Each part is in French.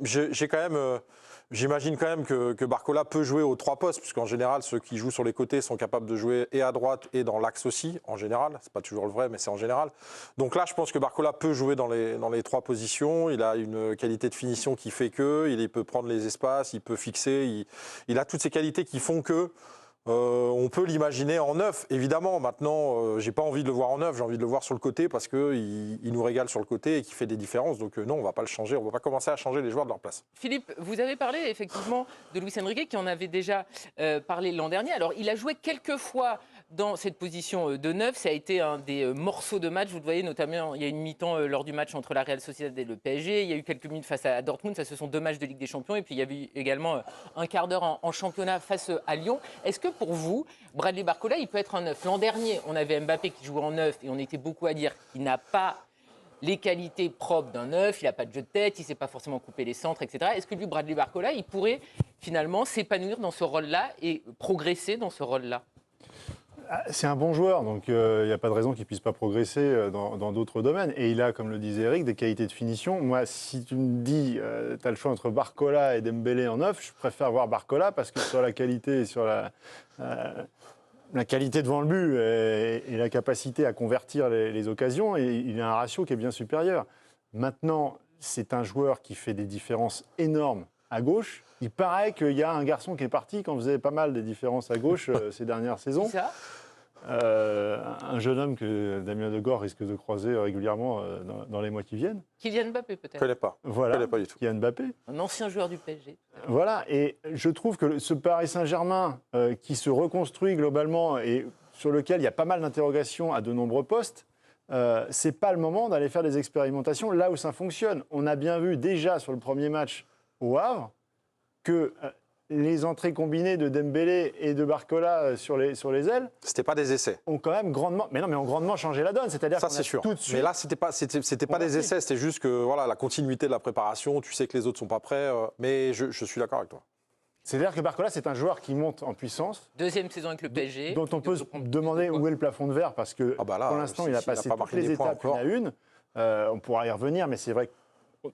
J'ai quand même, j'imagine quand même que Barcola peut jouer aux 3 postes, puisqu'en général, ceux qui jouent sur les côtés sont capables de jouer et à droite et dans l'axe aussi, en général. C'est pas toujours le vrai, mais c'est en général. Donc là, je pense que Barcola peut jouer dans les 3 positions. Il a une qualité de finition qui fait il peut prendre les espaces, il peut fixer. Il a toutes ces qualités qui font que on peut l'imaginer en neuf, évidemment. Maintenant, j'ai pas envie de le voir en neuf, j'ai envie de le voir sur le côté parce qu'il nous régale sur le côté et qu'il fait des différences. Donc non, on va pas le changer, on va pas commencer à changer les joueurs de leur place. Philippe, vous avez parlé effectivement de Luis Enrique qui en avait déjà parlé l'an dernier. Alors, il a joué quelques fois dans cette position de neuf. Ça a été un des morceaux de match. Vous le voyez notamment, il y a une mi-temps lors du match entre la Real Sociedad et le PSG. Il y a eu quelques minutes face à Dortmund. Ça, ce sont 2 matchs de Ligue des Champions. Et puis, il y a eu également un quart d'heure en championnat face à Lyon. Est-ce que pour vous, Bradley Barcola, il peut être un neuf? L'an dernier, on avait Mbappé qui jouait en neuf et on était beaucoup à dire qu'il n'a pas les qualités propres d'un neuf, il n'a pas de jeu de tête, il ne sait pas forcément couper les centres, etc. Est-ce que lui, Bradley Barcola, il pourrait finalement s'épanouir dans ce rôle-là et progresser dans ce rôle-là? C'est un bon joueur, donc il n'y a pas de raison qu'il ne puisse pas progresser dans d'autres domaines. Et il a, comme le disait Eric, des qualités de finition. Moi, si tu me dis, tu as le choix entre Barcola et Dembélé en neuf, je préfère voir Barcola parce que sur la qualité et sur la qualité devant le but et la capacité à convertir les occasions, et il a un ratio qui est bien supérieur. Maintenant, c'est un joueur qui fait des différences énormes à gauche. Il paraît qu'il y a un garçon qui est parti quand vous avez pas mal des différences à gauche ces dernières saisons. C'est ça. Un jeune homme que Damien Degord risque de croiser régulièrement dans les mois qui viennent. Kylian Mbappé, peut-être. Je ne connais pas. Voilà, Je connais pas du tout. Kylian Mbappé. Un ancien joueur du PSG. Voilà, et je trouve que ce Paris Saint-Germain qui se reconstruit globalement et sur lequel il y a pas mal d'interrogations à de nombreux postes, c'est pas le moment d'aller faire des expérimentations là où ça fonctionne. On a bien vu déjà sur le premier match au Havre que les entrées combinées de Dembélé et de Barcola sur les ailes, C'était pas des essais. ont quand même grandement changé la donne. C'est-à-dire Ça, qu'on c'est a sûr. tout de suite. Mais là, c'était pas des essais, c'était juste que voilà, la continuité de la préparation, tu sais que les autres sont pas prêts. Mais je suis d'accord avec toi. C'est-à-dire que Barcola, c'est un joueur qui monte en puissance. Deuxième saison avec le PSG. Dont on peut se demander où est le plafond de verre, parce que Ah bah là, pour l'instant, si- il a s'il a passé pas toutes marqué les des points étapes une encore. à une. On pourra y revenir, mais c'est vrai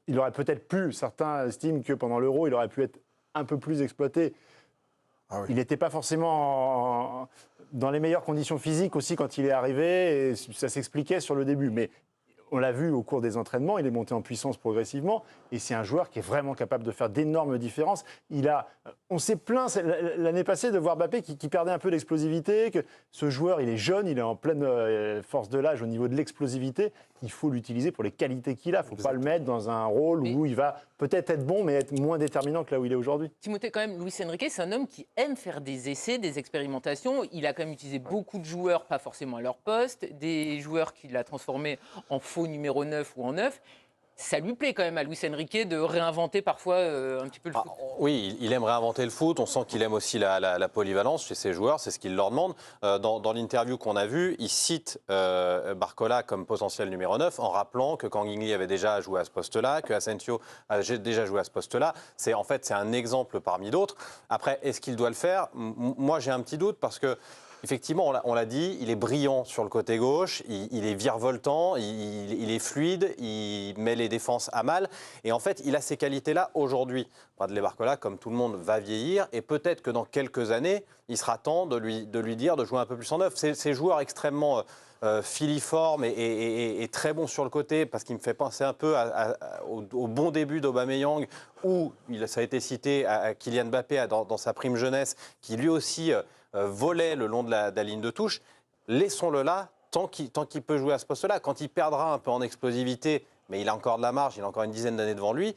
qu'il aurait peut-être pu, certains estiment que pendant l'Euro, il aurait pu être un peu plus exploité. Ah oui. Il n'était pas forcément dans les meilleures conditions physiques aussi quand il est arrivé, et ça s'expliquait sur le début. Mais on l'a vu au cours des entraînements, il est monté en puissance progressivement, et c'est un joueur qui est vraiment capable de faire d'énormes différences. On s'est plaint l'année passée de voir Mbappé qui perdait un peu d'explosivité, que ce joueur, il est jeune, il est en pleine force de l'âge au niveau de l'explosivité. Il faut l'utiliser pour les qualités qu'il a. Il ne faut pas le mettre dans un rôle où il va peut-être être bon, mais être moins déterminant que là où il est aujourd'hui. Timothée, quand même, Luis Enrique, c'est un homme qui aime faire des essais, des expérimentations. Il a quand même utilisé beaucoup de joueurs, pas forcément à leur poste, des joueurs qu'il a transformés en faux numéro 9 ou en 9. Ça lui plaît quand même à Luis Enrique de réinventer parfois un petit peu le foot. Oui, il aime réinventer le foot. On sent qu'il aime aussi la polyvalence chez ses joueurs. C'est ce qu'il leur demande. Dans l'interview qu'on a vue, il cite Barcola comme potentiel numéro 9 en rappelant que Kangingli avait déjà joué à ce poste-là, que Asensio a déjà joué à ce poste-là. C'est un exemple parmi d'autres. Après, est-ce qu'il doit le faire? Moi, j'ai un petit doute parce que effectivement, on l'a dit, il est brillant sur le côté gauche, il est virevoltant, il est fluide, il met les défenses à mal. Et en fait, il a ces qualités-là aujourd'hui. Bradley Barcola, comme tout le monde, va vieillir. Et peut-être que dans quelques années, il sera temps de lui dire de jouer un peu plus en neuf. Ces joueurs extrêmement filiformes et très bons sur le côté, parce qu'il me fait penser un peu au bon début d'Aubameyang, où ça a été cité à Kylian Mbappé dans sa prime jeunesse, qui lui aussi volait le long de la ligne de touche. Laissons-le là tant qu'il peut jouer à ce poste-là. Quand il perdra un peu en explosivité, mais il a encore de la marge, il a encore une dizaine d'années devant lui,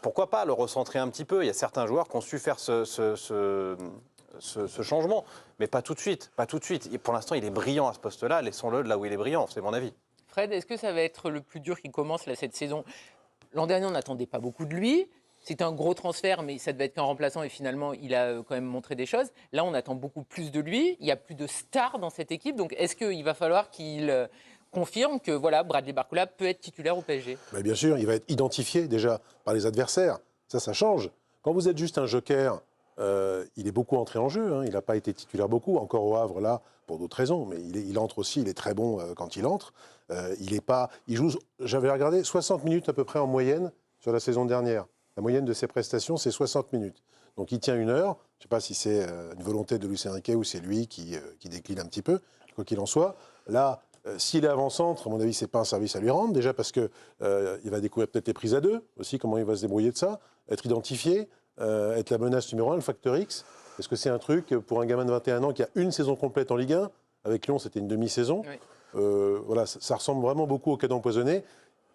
pourquoi pas le recentrer un petit peu? Il y a certains joueurs qui ont su faire ce changement, mais pas tout de suite. Pas tout de suite. Et pour l'instant, il est brillant à ce poste-là. Laissons-le là où il est brillant, c'est mon avis. Fred, est-ce que ça va être le plus dur qui commence là, cette saison? L'an dernier, on n'attendait pas beaucoup de lui. C'était un gros transfert, mais ça devait être qu'un remplaçant et finalement, il a quand même montré des choses. Là, on attend beaucoup plus de lui. Il n'y a plus de stars dans cette équipe. Donc, est-ce qu'il va falloir qu'il confirme que voilà, Bradley Barcola peut être titulaire au PSG? Mais bien sûr, il va être identifié déjà par les adversaires. Ça change. Quand vous êtes juste un joker, il est beaucoup entré en jeu. Hein. Il n'a pas été titulaire beaucoup, encore au Havre, là, pour d'autres raisons. Mais il entre aussi, il est très bon quand il entre. Il joue, j'avais regardé, 60 minutes à peu près en moyenne sur la saison dernière. La moyenne de ses prestations, c'est 60 minutes. Donc il tient 1 heure. Je ne sais pas si c'est une volonté de Luis Enrique ou c'est lui qui décline un petit peu, quoi qu'il en soit. Là, s'il est avant-centre, à mon avis, ce n'est pas un service à lui rendre. Déjà parce qu'il va découvrir peut-être les prises à 2 aussi, comment il va se débrouiller de ça, être identifié, être la menace numéro 1, le facteur X. Est-ce que c'est un truc pour un gamin de 21 ans qui a une saison complète en Ligue 1 ? Avec Lyon, c'était une demi-saison. Oui. Voilà, ça ressemble vraiment beaucoup au cadeau empoisonné.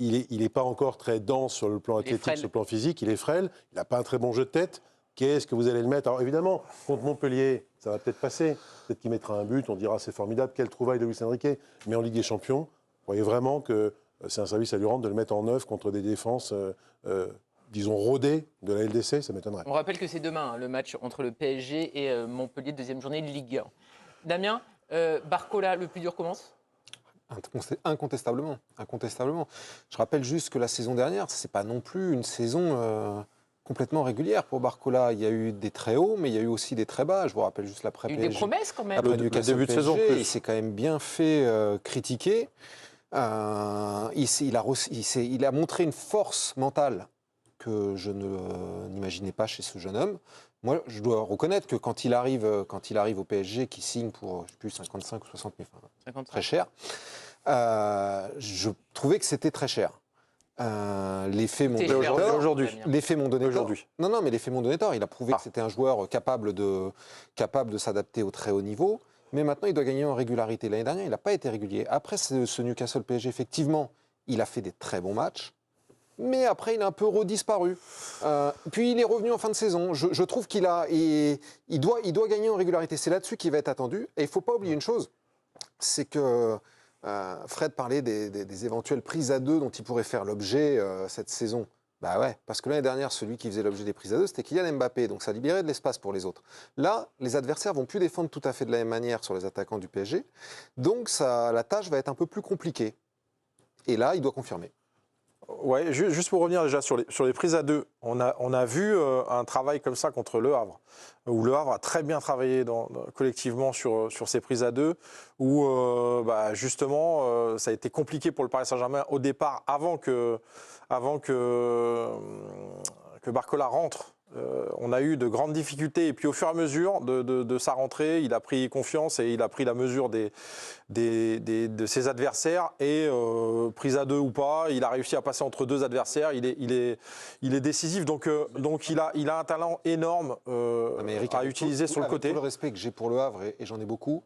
Il n'est pas encore très dense sur le plan athlétique, sur le plan physique. Il est frêle. Il n'a pas un très bon jeu de tête. Qu'est-ce que vous allez le mettre? Alors évidemment, contre Montpellier, ça va peut-être passer. Peut-être qu'il mettra un but. On dira c'est formidable. Quelle trouvaille de Luis Enrique. Mais en Ligue des Champions, vous voyez vraiment que c'est un service à lui rendre de le mettre en œuvre contre des défenses, disons, rodées de la LDC. Ça m'étonnerait. On rappelle que c'est demain, le match entre le PSG et Montpellier, deuxième journée de Ligue 1. Damien, Barcola, le plus dur commence? Incontestablement. Je rappelle juste que la saison dernière, ce n'est pas non plus une saison complètement régulière pour Barcola. Il y a eu des très hauts, mais il y a eu aussi des très bas. Je vous rappelle juste l'après-PSG. Il y a eu des promesses quand même. Après Le début de saison, PSG, plus. il s'est quand même bien fait critiquer. Il a montré une force mentale que je n'imaginais pas chez ce jeune homme. Moi, je dois reconnaître que quand il arrive au PSG, qui signe pour, je sais plus, 55 ou 60 000, enfin, 55. très cher, je trouvais que c'était très cher. Les faits m'ont C'est donné cher tort. aujourd'hui. Damien. Les faits m'ont donné tort. Aujourd'hui. Non, mais les faits m'ont donné tort. Il a prouvé que c'était un joueur capable de s'adapter au très haut niveau. Mais maintenant, il doit gagner en régularité. L'année dernière, il n'a pas été régulier. Après ce Newcastle PSG, effectivement, il a fait des très bons matchs. Mais après, il a un peu redisparu. Puis, il est revenu en fin de saison. Je trouve qu'il doit gagner en régularité. C'est là-dessus qu'il va être attendu. Et il ne faut pas oublier une chose, c'est que Fred parlait des éventuelles prises à 2 dont il pourrait faire l'objet cette saison. Bah ouais, parce que l'année dernière, celui qui faisait l'objet des prises à 2, c'était Kylian Mbappé, donc ça libérait de l'espace pour les autres. Là, les adversaires vont plus défendre tout à fait de la même manière sur les attaquants du PSG, donc la tâche va être un peu plus compliquée. Et là, il doit confirmer. Ouais, juste pour revenir déjà sur les prises à 2, on a vu un travail comme ça contre Le Havre, où Le Havre a très bien travaillé collectivement sur ces prises à 2, où justement ça a été compliqué pour le Paris Saint-Germain au départ, avant que Barcola rentre. On a eu de grandes difficultés et puis au fur et à mesure de sa rentrée, il a pris confiance et il a pris la mesure de ses adversaires et prise à 2 ou pas, il a réussi à passer entre 2 adversaires, il est décisif donc il a un talent énorme Eric, à utiliser sur le côté. Tout le respect que j'ai pour Le Havre, et j'en ai beaucoup,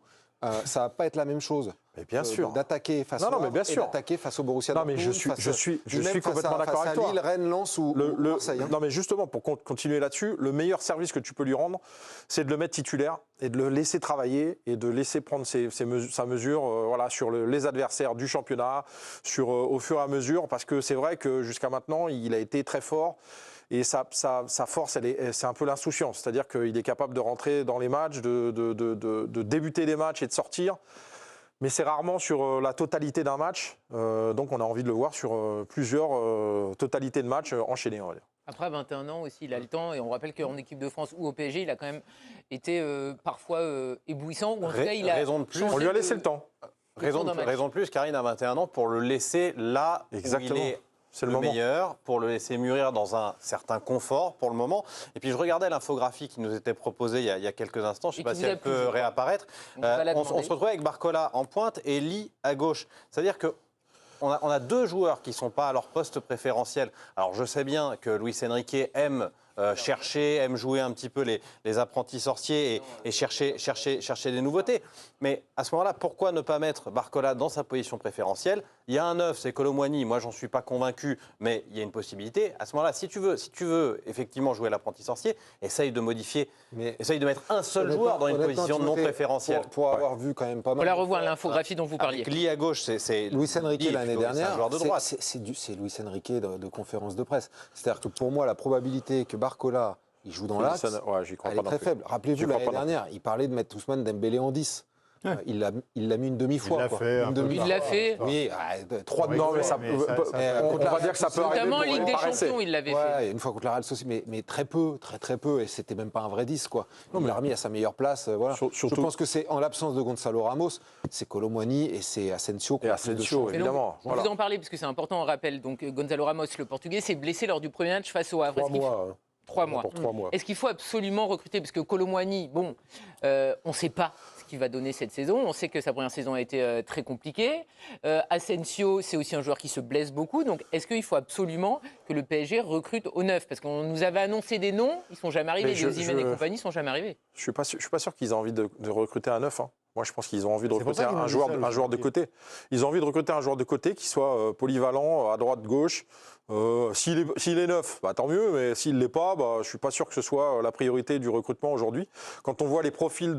ça va pas être la même chose. Mais bien sûr. D'attaquer face au Havre et d'attaquer face au Borussia Dortmund. Non, mais je suis complètement d'accord avec toi. Lille, Rennes, Lens ou Marseille. Non, mais justement, pour continuer là-dessus, le meilleur service que tu peux lui rendre, c'est de le mettre titulaire et de le laisser travailler et de laisser prendre sa mesure sur les adversaires du championnat, au fur et à mesure, parce que c'est vrai que jusqu'à maintenant, il a été très fort. Et sa force, c'est un peu l'insouciance. C'est-à-dire qu'il est capable de rentrer dans les matchs, de débuter des matchs et de sortir. Mais c'est rarement sur la totalité d'un match. Donc on a envie de le voir sur plusieurs totalités de matchs enchaînés, on va dire. Après 21 ans aussi, il a le temps. Et on rappelle qu'en équipe de France ou au PSG, il a quand même été parfois éblouissant. Ou en tout cas, il a raison de plus. On lui a laissé le temps. Raison de plus, Karine a 21 ans pour le laisser là Exactement. où il est C'est le meilleur, pour le laisser mûrir dans un certain confort pour le moment. Et puis je regardais l'infographie qui nous était proposée il y a quelques instants, je ne sais pas si elle peut réapparaître. On se retrouvait avec Barcola en pointe et Lee à gauche. C'est-à-dire que on a 2 joueurs qui ne sont pas à leur poste préférentiel. Alors je sais bien que Luis Enrique aime aime jouer un petit peu les apprentis sorciers et chercher des nouveautés. Mais à ce moment-là, pourquoi ne pas mettre Barcola dans sa position préférentielle? Il y a un 9, c'est Kolo Muani. Moi, j'en suis pas convaincu, mais il y a une possibilité. À ce moment-là, si tu veux effectivement jouer l'apprenti sorcier, essaye de modifier, essaye de mettre un seul joueur dans une position non préférentielle. Pour avoir vu quand même pas mal. On la revoit, l'infographie dont vous parliez. Avec Lee à gauche, c'est Luis Enrique l'année dernière, c'est un joueur de droite. c'est Luis Enrique de conférence de presse. C'est-à-dire que pour moi, la probabilité que Barcola il joue dans l'axe, J'y crois elle pas est non très plus. faible. Rappelez-vous, J'y crois l'année pas non dernière, il parlait de mettre Ousmane Dembélé en 10. Il l'a mis une demi-fois. Il l'a quoi. fait. Il l'a fait. Oui, 3 Oui, Non, mais ça, mais on va dire que ça peut arriver. Notamment en pour Ligue des paraissait. Champions, il l'avait fait. Ouais, une fois contre la Real Sociedad, mais très peu, très peu, et c'était même pas un vrai 10, quoi. Il l'a remis à sa meilleure place, voilà. Surtout- Je pense que c'est, en l'absence de Gonzalo Ramos, c'est Kolo Muani et c'est Asensio. qui Et ont plus de Asensio, chance. Mais donc, évidemment. on Voilà. vous en parler parce que c'est important, on rappelle. Donc Gonzalo Ramos, le Portugais, s'est blessé lors du premier match face au Havre. 3 Est-ce qu'il faut- mois. 3 mois. Pour 3 mois. Est-ce qu'il faut absolument recruter? Parce que Kolo Muani, bon, on ne sait pas ce qu'il va donner cette saison. On sait que sa première saison a été très compliquée. Asensio, c'est aussi un joueur qui se blesse beaucoup. Donc, est-ce qu'il faut absolument que le PSG recrute au neuf? Parce qu'on nous avait annoncé des noms, ils ne sont jamais arrivés. Mais Les Osimhen et compagnie ne sont jamais arrivés. Je suis pas sûr qu'ils aient envie de recruter un neuf. Hein. Moi, je pense qu'ils ont envie de C'est pour recruter ça qu'ils m'ont un dit joueur, ça, le un joueur de côté. Ils ont envie de recruter un joueur de côté qui soit polyvalent, à droite, gauche. S'il est neuf, bah, tant mieux, mais s'il ne l'est pas, bah, je ne suis pas sûr que ce soit la priorité du recrutement aujourd'hui. Quand on voit les profils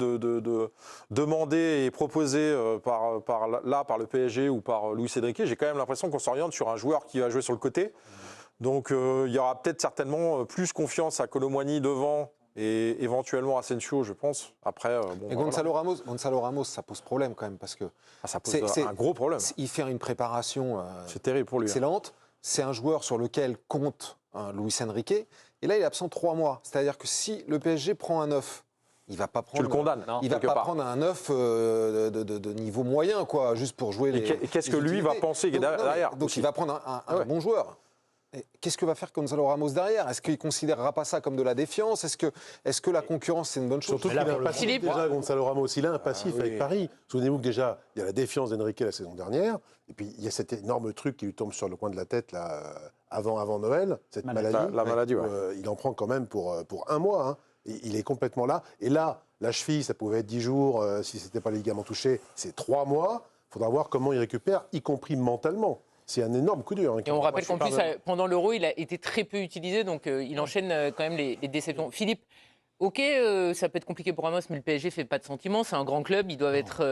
demandés et proposés par le PSG ou par Luis Enrique, j'ai quand même l'impression qu'on s'oriente sur un joueur qui va jouer sur le côté. Donc il y aura peut-être certainement plus confiance à Kolo Muani devant et éventuellement Asensio, je pense. Après, bon, Et voilà. Gonzalo Ramos, ça pose problème quand même, parce que Ça pose c'est- un gros problème. il fait une préparation C'est terrible pour lui. Hein. excellente. C'est un joueur sur lequel compte Luis Enrique. Et là, il est absent 3 mois. C'est-à-dire que si le PSG prend un 9, il va pas prendre. Tu le condamnes, Il va quelque pas part. prendre un 9 de niveau moyen, quoi, juste pour jouer les. Et qu'est-ce que les lui va utilités. penser Donc, non, mais- derrière Donc aussi. il va prendre un Ouais. bon joueur. Et qu'est-ce que va faire Gonzalo Ramos derrière? Est-ce qu'il ne considérera pas ça comme de la défiance? Est-ce que la concurrence, c'est une bonne chose? Surtout qu'il là, a pour un le passif Philippe. déjà, Gonzalo Ramos. Il a un passif oui. avec Paris. Souvenez-vous que déjà, il y a la défiance d'Enrique la saison dernière. Et puis, il y a cet énorme truc qui lui tombe sur le coin de la tête là, avant Noël, cette maladie. La maladie, ouais. Il en prend quand même pour 1 mois. Hein. Il est complètement là. Et là, la cheville, ça pouvait être 10 jours. Si ce n'était pas les ligaments touchés, c'est 3 mois. Il faudra voir comment il récupère, y compris mentalement. C'est un énorme coup dur. Hein, Et on rappelle qu'en plus, pendant l'Euro, il a été très peu utilisé, donc il enchaîne quand même les déceptions. Philippe, ok, ça peut être compliqué pour Ramos, mais le PSG ne fait pas de sentiments, c'est un grand club, ils doivent être...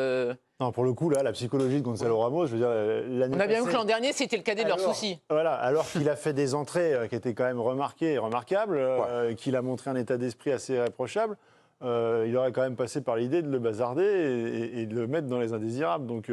Non, pour le coup, là, la psychologie de Gonzalo Ramos, je veux dire, l'année On a bien vu passée- que l'an dernier, c'était le cadet de leurs Alors, soucis. Voilà, alors qu'il a fait des entrées qui étaient quand même remarquées et remarquables, qu'il a montré un état d'esprit assez irréprochable, il aurait quand même passé par l'idée de le bazarder et de le mettre dans les indésirables. Donc,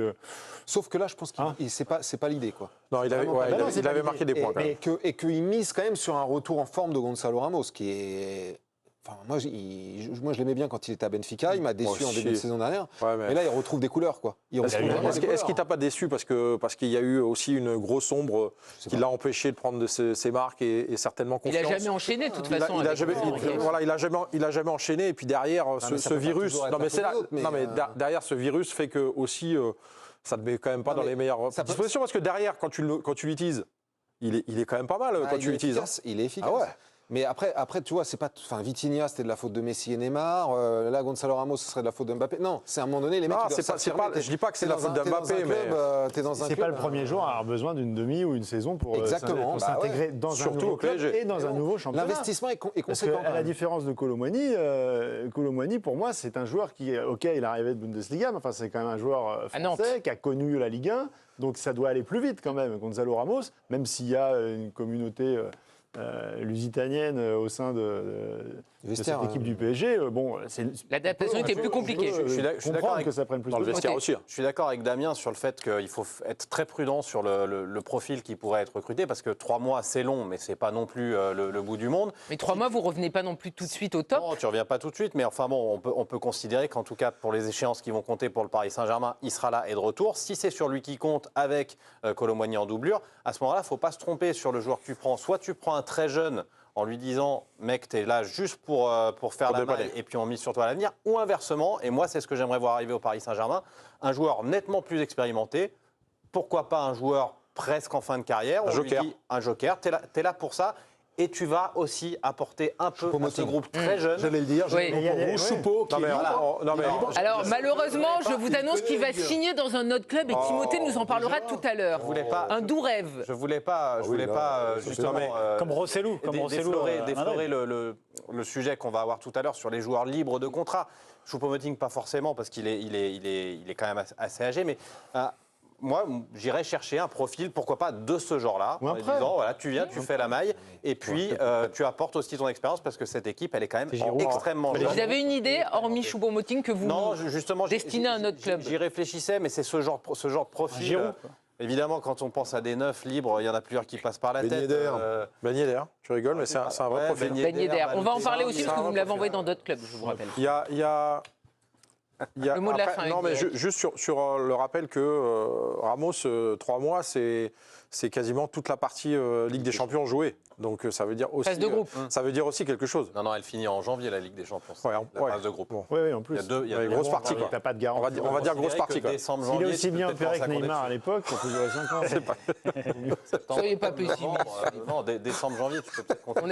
Sauf que là, je pense que Hein c'est pas l'idée, quoi. Non, il avait, Vraiment pas. ouais, Bah il non, avait- c'est il pas avait l'idée. marqué des points quand même. Et qu'il mise quand même sur un retour en forme de Gonzalo Ramos, qui est. Enfin, moi, je l'aimais bien quand il était à Benfica. Il m'a déçu en aussi. début de saison dernière. Ouais, mais- Et là, il retrouve des couleurs, quoi. Il retrouve il a eu- vraiment Est-ce des qu'il couleurs. t'a pas déçu parce qu'il y a eu aussi une grosse ombre qui l'a empêché de prendre ses marques et certainement Il n'a confiance. jamais enchaîné, de toute Il a- façon. il a avec jamais, Luis il- Enrique. voilà, il a jamais enchaîné et puis derrière ce mais ça peut pas virus, toujours être non mais la c'est faute là, des autres, mais, non mais derrière ce virus fait que aussi ça ne met quand même pas Non, dans mais les meilleures ça peut- dispositions parce que derrière quand tu l'utilises, il est quand même pas mal Ah, quand il tu est l'utilises. hein. efficace, il est efficace. Ah ouais. Mais après, tu vois, c'est pas. Enfin, Vitinha, c'était de la faute de Messi et Neymar. Là, Gonzalo Ramos, ce serait de la faute de Mbappé. Non, c'est à un moment donné, les mecs. Ah, ils doivent c'est pas- s'affirmer. je dis pas que c'est T'es la dans faute un- de t'es dans un Mbappé, club, mais- t'es dans un c'est club, pas le premier jour à avoir besoin d'une demi ou une saison pour Exactement, pour bah s'intégrer dans un Surtout nouveau au club PSG. et dans un nouveau championnat. L'investissement est Parce conséquent. qu'à quand la même. différence de Kolo Muani, pour moi, c'est un joueur qui, ok, il est arrivé de Bundesliga, mais enfin, c'est quand même un joueur À Nantes. français qui a connu la Ligue 1, donc ça doit aller plus vite quand même, Gonzalo Ramos, même s'il y a une communauté lusitanienne au sein de cette Vestiaire, équipe du PSG. Bon, L'adaptation était plus compliquée. Je suis d'accord comprendre avec- que ça prenne plus Dans le de temps. vestiaire Ok. aussi. hein. Je suis d'accord avec Damien sur le fait qu'il faut être très prudent sur le profil qui pourrait être recruté, parce que 3 mois, c'est long, mais c'est pas non plus le bout du monde. Mais 3 mois, vous revenez pas non plus tout de suite au top. Non, tu reviens pas tout de suite, mais enfin bon, on peut considérer qu'en tout cas, pour les échéances qui vont compter pour le Paris Saint-Germain, il sera là et de retour. Si c'est sur lui qui compte avec Kolo Muani en doublure, à ce moment-là, il ne faut pas se tromper sur le joueur que tu prends. Soit tu prends un très jeune en lui disant, mec, tu es là juste pour faire la dépanner. malle et puis on mise sur toi à l'avenir, ou inversement, et moi c'est ce que j'aimerais voir arriver au Paris Saint-Germain, un joueur nettement plus expérimenté, pourquoi pas un joueur presque en fin de carrière, Un on lui joker. dit, un joker, tu es là pour ça, et tu vas aussi apporter un peu à ce Choupo-Moting. groupe très jeune. J'allais le dire, Oui. j'ai Il y a des- pour Choupo qui Non, mais est voilà, libre. non, mais- Alors malheureusement, je vous annonce qu'il va connaît, signer dans un autre club et Timothée nous en parlera tout à l'heure. Je voulais pas, Un doux rêve. je voulais pas, oui, là, ça, c'est justement vrai. Comme Rossellou. déflorer le sujet qu'on va avoir tout à l'heure sur les joueurs libres de contrat. Choupo-Moting, pas forcément, parce qu'il est quand même assez âgé, mais moi, j'irais chercher un profil, pourquoi pas, de ce genre-là, Ou un en prêt. disant, voilà, tu viens, tu fais la maille, et puis tu apportes aussi ton expérience, parce que cette équipe, elle est quand même extrêmement jeune. Vous avez une idée, hormis Choupo-Moting, que vous Non, justement, destinez à un autre club? J'y réfléchissais, mais c'est ce genre de profil. Giroud, Évidemment, quand on pense à des neufs libres, il y en a plusieurs qui passent par la Ben tête. Yedder. Ben Yedder, tu rigoles, mais c'est un vrai profil. Ben Yedder. On va en parler aussi, parce que vous me l'avez profil. envoyé dans d'autres clubs, je vous rappelle. Il y a Le mot de la après, fin, non, mais Eric. juste sur le rappel que Ramos, 3 mois, c'est quasiment toute la partie Ligue des Champions jouée. Donc ça veut dire aussi, Phase de groupe. ça veut dire aussi quelque chose. Non, elle finit en janvier, la Ligue des Champions. Ouais, la ouais. phase de groupe. Bon. Oui, en plus. Il y a Ouais, deux grosse Bon, partie, bah, quoi. T'as pas de On va garantie. dire grosse partie, quoi. Décembre, S'il est janvier, aussi tu peux bien peut-être opéré penser que à Neymar à Condé. l'époque, ça peut durer 5 ans. Soyez pas pessimiste. Non, décembre, janvier, tu peux peut-être compter.